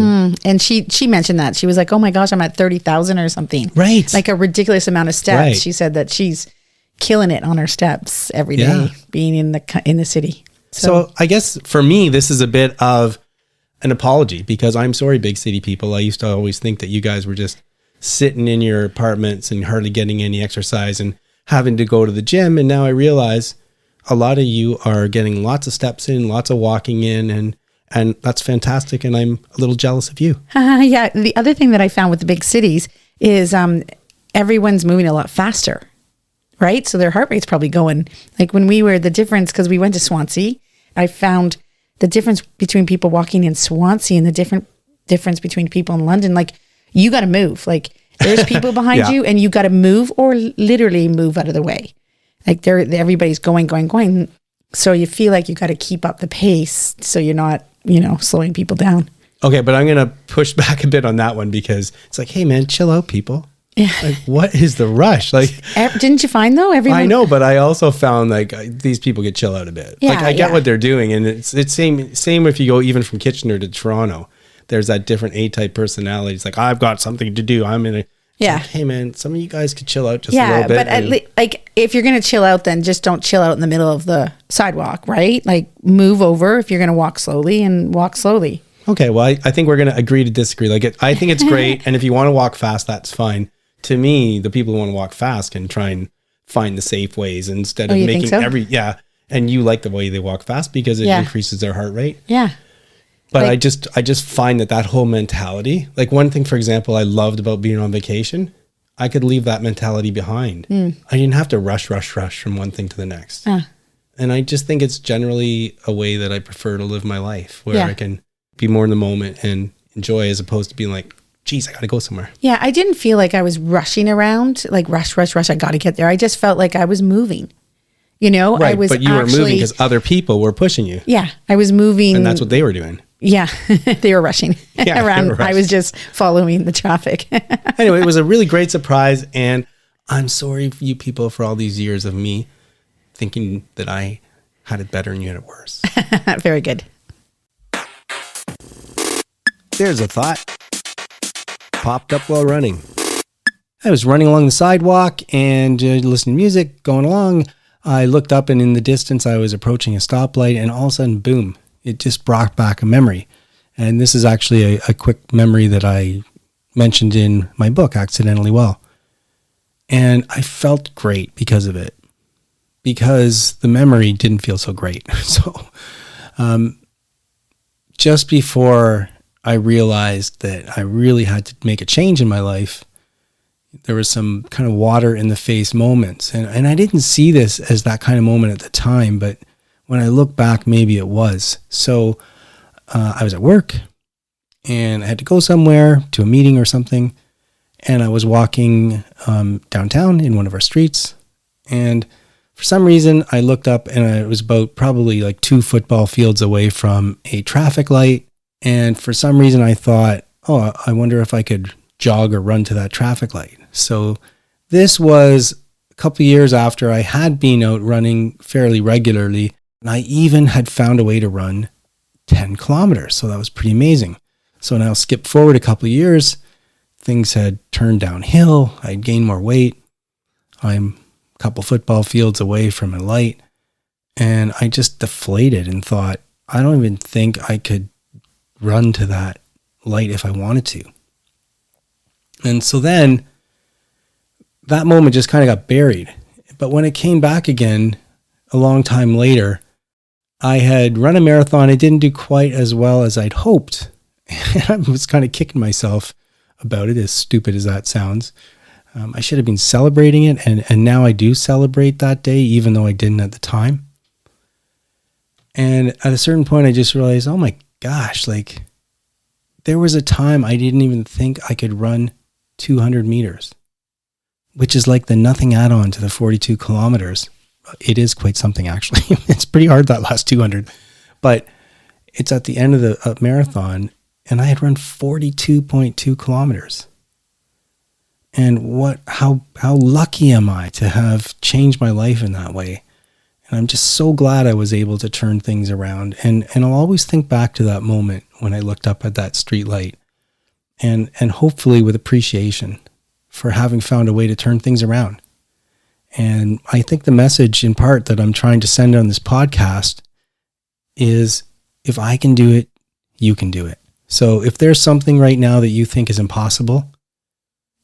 and she mentioned that she was like, "Oh my gosh, I'm at 30,000 or something, right? Like a ridiculous amount of steps." Right. She said that she's killing it on her steps every day, being in the city. So I guess for me, this is a bit of an apology, because I'm sorry, big city people. I used to always think that you guys were just sitting in your apartments and hardly getting any exercise and having to go to the gym. And now I realize a lot of you are getting lots of steps in, lots of walking in, and that's fantastic. And I'm a little jealous of you. Yeah. The other thing that I found with the big cities is everyone's moving a lot faster, right? So their heart rate's probably going, like when we were, the difference, because we went to Swansea, I found the difference between people walking in Swansea and the difference between people in London. Like, you got to move. Like, there's people behind you, and you got to move, or literally move out of the way. Like, everybody's going. So you feel like you got to keep up the pace, so you're not, slowing people down. Okay, but I'm going to push back a bit on that one, because it's like, hey man, chill out, people. Yeah. Like, what is the rush? Like, didn't you find though? Everyone. I know, but I also found like these people could chill out a bit. Yeah, like, I get what they're doing, and it's same if you go even from Kitchener to Toronto. There's that different A-type personality. It's like, I've got something to do. I'm in a... Like, hey man, some of you guys could chill out just a little bit. But at least, like, if you're going to chill out, then just don't chill out in the middle of the sidewalk, right? Like, move over if you're going to walk slowly, and walk slowly. Okay, well, I think we're going to agree to disagree. Like, I think it's great. And if you want to walk fast, that's fine. To me, the people who want to walk fast can try and find the safe ways instead of making and you like the way they walk fast because it increases their heart rate. Yeah. But I just find that whole mentality, like one thing, for example, I loved about being on vacation, I could leave that mentality behind. I didn't have to rush from one thing to the next. And I just think it's generally a way that I prefer to live my life, where I can be more in the moment and enjoy, as opposed to being like, geez, I got to go somewhere. Yeah, I didn't feel like I was rushing around, like rush, I got to get there. I just felt like I was moving. You know, Right, I was but you were moving because other people were pushing you. Yeah, I was moving. And that's what they were doing. Yeah, they were rushing Yeah, around. they were rushing. I was just following the traffic. Anyway, it was a really great surprise. And I'm sorry for you people for all these years of me thinking that I had it better and you had it worse. Very good. There's a thought. Popped up while running. I was running along the sidewalk and listening to music, going along. I looked up and in the distance, I was approaching a stoplight, and all of a sudden, boom, it just brought back a memory. And this is actually a quick memory that I mentioned in my book, Accidentally Well. And I felt great because of it, because the memory didn't feel so great. So just before I realized that I really had to make a change in my life, there was some kind of water in the face moments. And I didn't see this as that kind of moment at the time, but when I look back, maybe it was. So I was at work and I had to go somewhere to a meeting or something. And I was walking downtown in one of our streets. And for some reason, I looked up and it was about probably like 2 football fields away from a traffic light. And for some reason, I thought, oh, I wonder if I could jog or run to that traffic light. So this was a couple of years after I had been out running fairly regularly. And I even had found a way to run 10 kilometers. So that was pretty amazing. So now skip forward a couple of years, things had turned downhill. I'd gained more weight. I'm a couple football fields away from a light. And I just deflated and thought, I don't even think I could run to that light if I wanted to. And so then that moment just kind of got buried. But when it came back again a long time later, I had run a marathon. It didn't do quite as well as I'd hoped. And I was kind of kicking myself about it, as stupid as that sounds. I should have been celebrating it. And now I do celebrate that day, even though I didn't at the time. And at a certain point, I just realized, oh my gosh, like there was a time I didn't even think I could run 200 meters, which is like the nothing add-on to the 42 kilometers. It is quite something, actually. It's pretty hard, that last 200, but it's at the end of the marathon, and I had run 42.2 kilometers. And how lucky am I to have changed my life in that way? And I'm just so glad I was able to turn things around. And I'll always think back to that moment when I looked up at that street light, and hopefully with appreciation for having found a way to turn things around. And I think the message in part that I'm trying to send on this podcast is, if I can do it, you can do it. So if there's something right now that you think is impossible,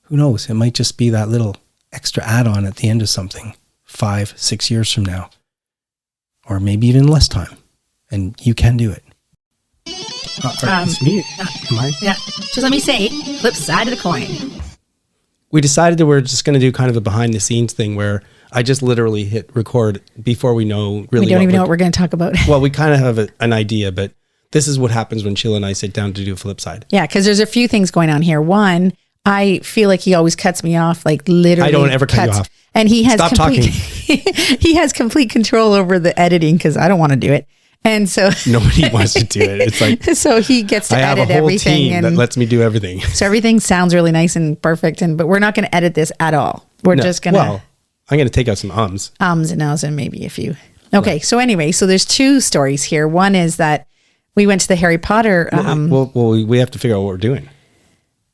who knows? It might just be that little extra add-on at the end of something 5-6 years from now, or maybe even less time, and you can do it. It's me. Yeah. Just let me say, flip side of the coin. We decided that we're just going to do kind of a behind the scenes thing where I just literally hit record before we know really. We don't even know what we're going to talk about. Well, we kind of have an idea, but this is what happens when Sheila and I sit down to do a flip side. Yeah, because there's a few things going on here. One, I feel like he always cuts me off, like literally. I don't ever cut you off. And he has Stop talking. He has complete control over the editing because I don't want to do it. And so nobody wants to do it. It's like, so he gets to edit everything. I have a whole team that lets me do everything. So everything sounds really nice and perfect, but we're not going to edit this at all. We're just going to. Well, I'm going to take out some ums and ahs and maybe a few. Okay. So anyway, so there's 2 stories here. One is that we went to the Harry Potter. We have to figure out what we're doing.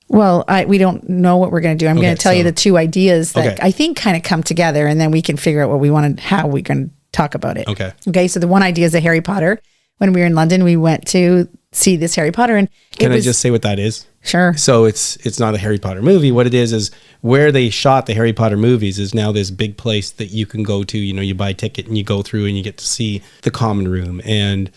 Well, we don't know what we're going to do. I'm going to tell you the 2 ideas that I think kind of come together, and then we can figure out what we want to, how we're going to talk about it. Okay. So the one idea is the Harry Potter. When we were in London, we went to see this Harry Potter, and I just say what that is? Sure. So it's not a Harry Potter movie. What it is where they shot the Harry Potter movies is now this big place that you can go to. You know, you buy a ticket and you go through and you get to see the common room and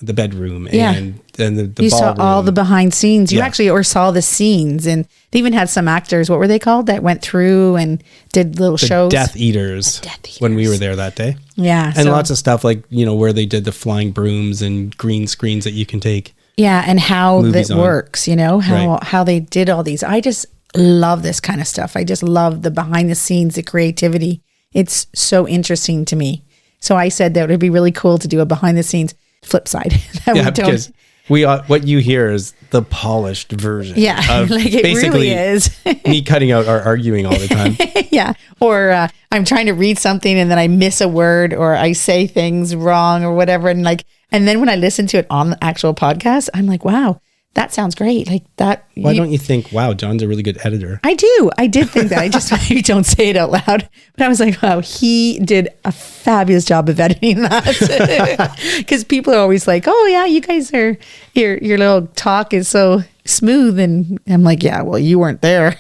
the bedroom Yeah. and the You saw ballroom. all the behind scenes. You Yeah. actually or saw the scenes, and they even had some actors. What were they called that went through and did little the shows? Death Eaters, when we were there that day. Yeah, And so- lots of stuff like, where they did the flying brooms and green screens that you can take. Yeah, and how Movies that on. works. How they did all these. I just love this kind of stuff. I just love the behind the scenes, the creativity. It's so interesting to me. So I said that it would be really cool to do a behind the scenes flip side. that Yeah, because what you hear is the polished version. Yeah, of like it basically really is. me cutting out our arguing all the time. Yeah. Or I'm trying to read something and then I miss a word or I say things wrong or whatever. And then when I listen to it on the actual podcast, I'm like, wow, that sounds great. Like that. Why don't you think, wow, John's a really good editor? I do. I did think that. I just maybe don't say it out loud. But I was like, wow, he did a fabulous job of editing that. Because people are always like, oh yeah, you guys are, your little talk is so smooth. And I'm like, yeah, well, you weren't there.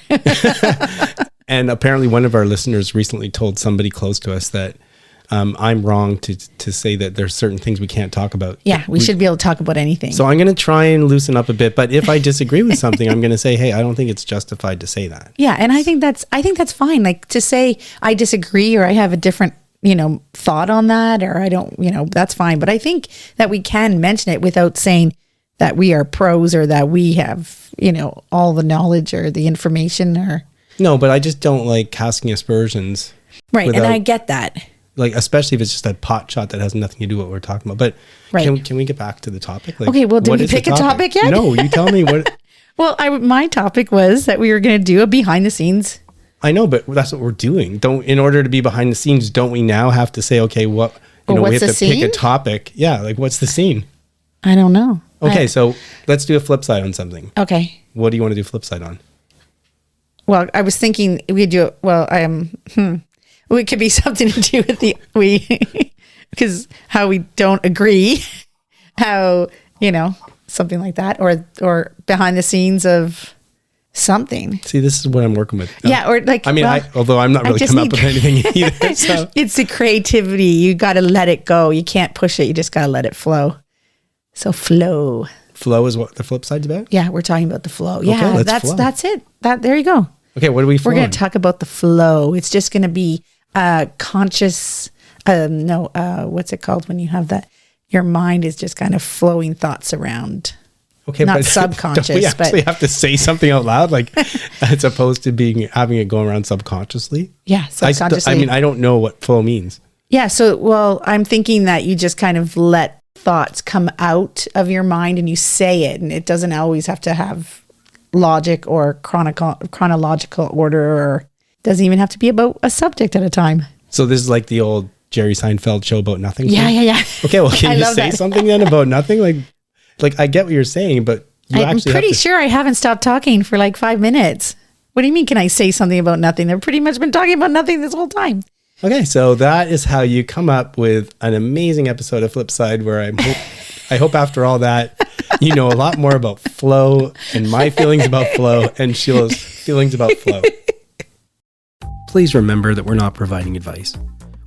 And apparently one of our listeners recently told somebody close to us that I'm wrong to say that there's certain things we can't talk about. Yeah, we should be able to talk about anything. So I'm going to try and loosen up a bit. But if I disagree with something, I'm going to say, hey, I don't think it's justified to say that. Yeah, and I think that's fine. Like to say I disagree or I have a different, thought on that or I don't, that's fine. But I think that we can mention it without saying that we are pros or that we have, all the knowledge or the information or No, but I just don't like casting aspersions. right. without- And I get that. Like, especially if it's just a pot shot that has nothing to do with what we're talking about. But Right. can we get back to the topic? Like, Okay, well, did what we is the pick a topic yet? No, you tell me what. Well, my topic was that we were going to do a behind the scenes. I know, but that's what we're doing. In order to be behind the scenes, don't we now have to say, okay, we what's have the to pick a scene? topic. Yeah, like what's the scene? I don't know. Okay, so let's do a flip side on something. Okay. What do you want to do flip side on? Well, I was thinking we do it. Well, it could be something to do with because how we don't agree, how, something like that, or behind the scenes of something. See, this is what I'm working with. Yeah. Or like, I mean, although I'm not really just come up need- with anything either. So. It's the creativity. You got to let it go. You can't push it. You just got to let it flow. So flow. Flow is what the flip side's about? Yeah. We're talking about the flow. Yeah. let's flow. That's it. There you go. Okay, what are we We're flowing? going to talk about the flow. It's just going to be conscious. What's it called when you have that? Your mind is just kind of flowing thoughts around. Okay, not but subconscious, don't we actually but have to say something out loud, like as opposed to having it going around subconsciously? yeah, subconsciously. I don't know what flow means. Yeah. So, well, I'm thinking that you just kind of let thoughts come out of your mind and you say it, and it doesn't always have to have logic or chronological order, or doesn't even have to be about a subject at a time. So this is like the old Jerry Seinfeld show about nothing. Yeah, thing? yeah, yeah. Okay, well, can I you love say that. something then about nothing? Like I get what you're saying, but you I'm actually pretty have to, sure I haven't stopped talking for like 5 minutes. What do you mean? Can I say something about nothing? They've pretty much been talking about nothing this whole time. Okay, so that is how you come up with an amazing episode of Flipside, where I hope after all that you know a lot more about flow and my feelings about flow and Sheila's feelings about flow. Please remember that we're not providing advice.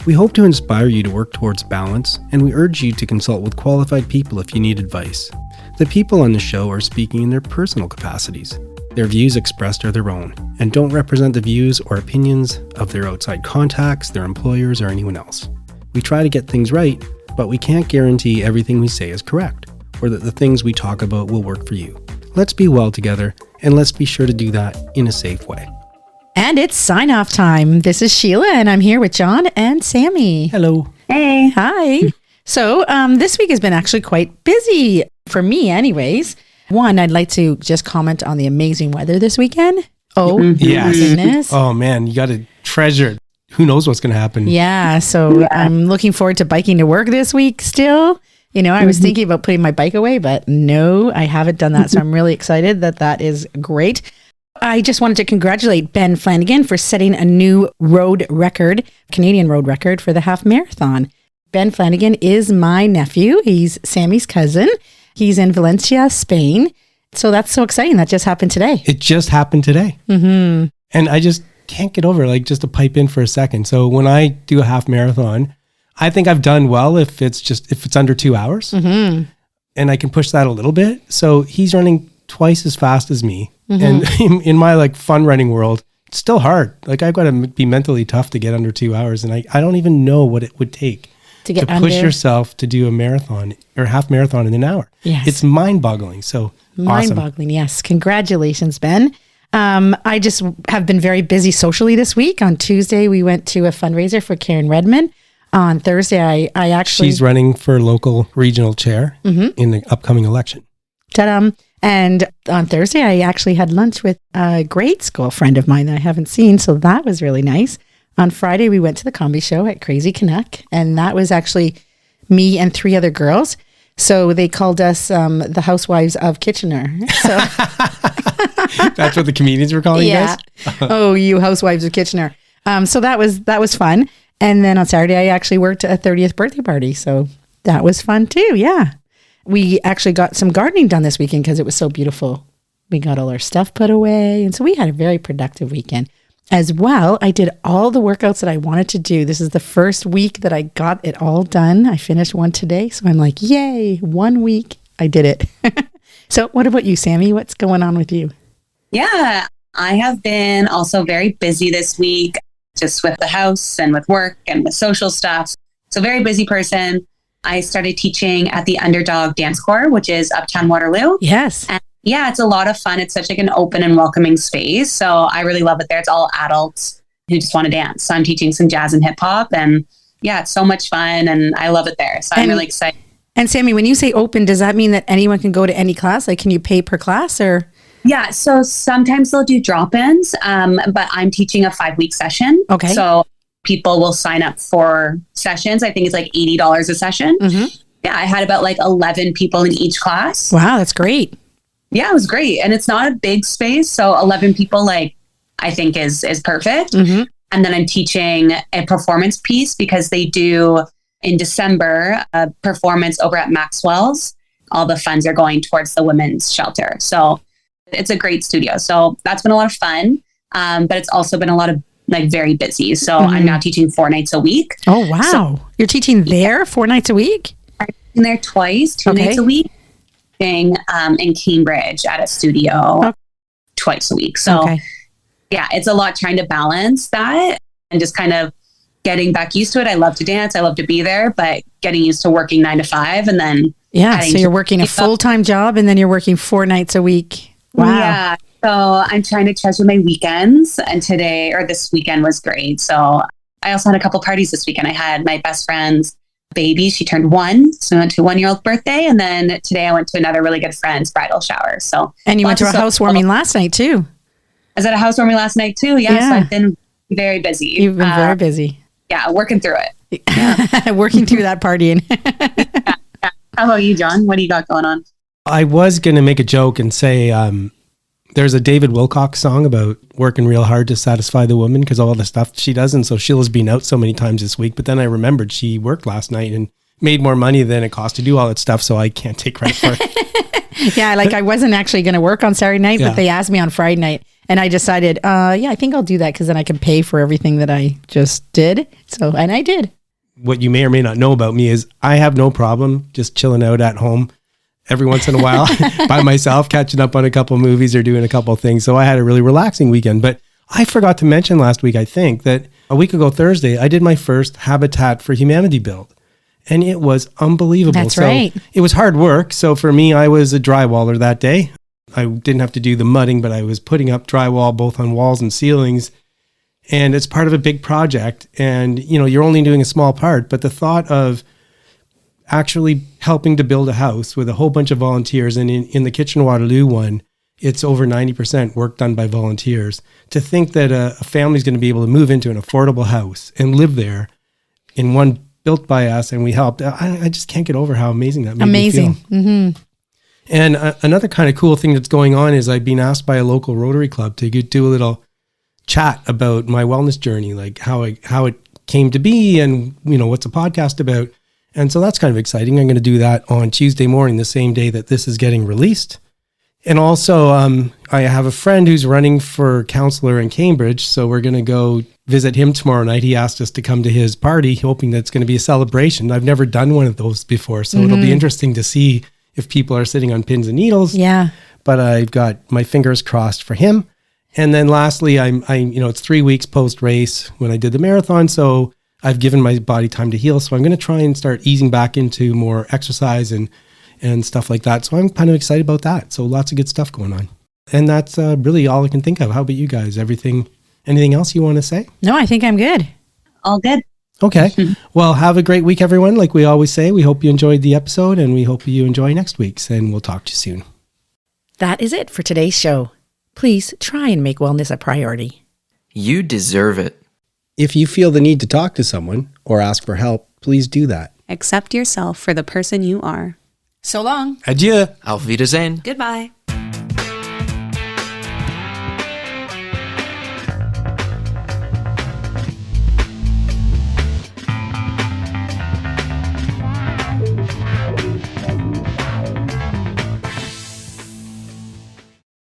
We hope to inspire you to work towards balance, and we urge you to consult with qualified people if you need advice. The people on the show are speaking in their personal capacities. Their views expressed are their own, and don't represent the views or opinions of their outside contacts, their employers, or anyone else. We try to get things right, but we can't guarantee everything we say is correct, or that the things we talk about will work for you. Let's be well together, and let's be sure to do that in a safe way. And it's sign off time. This is Sheila, and I'm here with John and Sammy. Hello. Hey. Hi. So this week has been actually quite busy for me anyways. One, I'd like to just comment on the amazing weather this weekend. Oh, Yes. goodness. Oh man, you got to treasure it. Who knows what's going to happen? Yeah, so I'm looking forward to biking to work this week still. I was thinking about putting my bike away, but no, I haven't done that. So I'm really excited that is great. I just wanted to congratulate Ben Flanagan for setting a new road record, Canadian road record for the half marathon. Ben Flanagan is my nephew. He's Sammy's cousin. He's in Valencia, Spain. So that's so exciting. That just happened today. It just happened today. Mm-hmm. And I just can't get over just to pipe in for a second. So when I do a half marathon, I think I've done well if it's under 2 hours. Mm-hmm. and I can push that a little bit. So he's running twice as fast as me. And in my like fun running world, it's still hard. Like I've got to be mentally tough to get under 2 hours. And I don't even know what it would take to push yourself to do a marathon or half marathon in an hour. Yes. It's mind-boggling. So mind-boggling. Yes. Congratulations, Ben. I just have been very busy socially this week. On Tuesday, we went to a fundraiser for Karen Redmond. On Thursday, I actually... She's running for local regional chair in the upcoming election. Ta-da. And on Thursday, I actually had lunch with a grade school friend of mine that I haven't seen. So that was really nice. On Friday, we went to the comedy show at Crazy Canuck. And that was actually me and 3 other girls. So they called us the Housewives of Kitchener. So that's what the comedians were calling you guys? Oh, you Housewives of Kitchener. So that was fun. And then on Saturday, I actually worked at a 30th birthday party. So that was fun too. Yeah. We actually got some gardening done this weekend because it was so beautiful. We got all our stuff put away. And so we had a very productive weekend. As well, I did all the workouts that I wanted to do. This is the first week that I got it all done. I finished one today. So I'm like, yay, 1 week. I did it. So what about you, Sammy? What's going on with you? Yeah, I have been also very busy this week, just with the house and with work and with social stuff. So very busy person. I started teaching at the Underdog Dance Corps, which is Uptown Waterloo. Yes. And yeah, it's a lot of fun. It's such like an open and welcoming space. So I really love it there. It's all adults who just want to dance. So I'm teaching some jazz and hip hop, and yeah, it's so much fun and I love it there. So I'm really excited. And Sammy, when you say open, does that mean that anyone can go to any class? Like, can you pay per class or? Yeah. So sometimes they'll do drop-ins, but I'm teaching a 5-week session. Okay. So people will sign up for sessions. I think it's like $80 a session. Yeah. I had about like 11 people in each class. Wow. That's great. Yeah, it was great. And it's not a big space. So 11 people, like, I think is perfect. And then I'm teaching a performance piece because they do in December a performance over at Maxwell's. All the funds are going towards the women's shelter. So it's a great studio. So that's been a lot of fun. But it's also been a lot of like very busy. So I'm now teaching 4 nights a week. Oh, wow. So, you're teaching there 4 nights a week? I'm teaching there twice, 2 nights a week. In Cambridge at a studio twice a week. So yeah, it's a lot trying to balance that and just kind of getting back used to it. I love to dance. I love to be there, but getting used to working 9 to 5 and then. Yeah. So you're working a full-time job and then you're working 4 nights a week. Wow. Yeah. So I'm trying to treasure my weekends, and this weekend was great. So I also had a couple parties this weekend. I had my best friend's baby. She turned 1. So I went to a 1-year-old birthday. And then today I went to another really good friend's bridal shower. So, and you went to a housewarming last night too. I was at a housewarming last night too. Yeah. So I've been very busy. You've been very busy. Yeah. Working through it. Yeah. Working through that partying. Yeah. How about you, John? What do you got going on? I was going to make a joke and say, there's a David Wilcox song about working real hard to satisfy the woman because all the stuff she does. And so Sheila's been out so many times this week. But then I remembered she worked last night and made more money than it cost to do all that stuff. So I can't take credit for it. Yeah, like I wasn't actually going to work on Saturday night, but they asked me on Friday night. And I decided, I think I'll do that because then I can pay for everything that I just did. So, and I did. What you may or may not know about me is I have no problem just chilling out at home every once in a while by myself, catching up on a couple of movies or doing a couple of things. So I had a really relaxing weekend. But I forgot to mention last week, I think, that a week ago Thursday, I did my first Habitat for Humanity build. And it was unbelievable. That's right. It was hard work. So for me, I was a drywaller that day. I didn't have to do the mudding, but I was putting up drywall both on walls and ceilings. And it's part of a big project. And, you're only doing a small part. But the thought of actually helping to build a house with a whole bunch of volunteers. And in the Kitchener-Waterloo one, it's over 90% work done by volunteers. To think that a family's going to be able to move into an affordable house and live there in one built by us and we helped, I just can't get over how amazing that made me feel. Mm-hmm. And another kind of cool thing that's going on is I've been asked by a local Rotary Club to do a little chat about my wellness journey, like how it came to be and, what's a podcast about. And so that's kind of exciting. I'm going to do that on Tuesday morning, the same day that this is getting released. And also, I have a friend who's running for councillor in Cambridge. So we're going to go visit him tomorrow night. He asked us to come to his party, hoping that it's going to be a celebration. I've never done one of those before. So it'll be interesting to see if people are sitting on pins and needles. Yeah. But I've got my fingers crossed for him. And then lastly, it's 3 weeks post race when I did the marathon. So I've given my body time to heal. So I'm going to try and start easing back into more exercise and stuff like that. So I'm kind of excited about that. So lots of good stuff going on. And that's really all I can think of. How about you guys? Anything else you want to say? No, I think I'm good. All good. Okay. Well, have a great week, everyone. Like we always say, we hope you enjoyed the episode and we hope you enjoy next week's, and we'll talk to you soon. That is it for today's show. Please try and make wellness a priority. You deserve it. If you feel the need to talk to someone or ask for help, please do that. Accept yourself for the person you are. So long. Adieu. Auf Wiedersehen. Goodbye.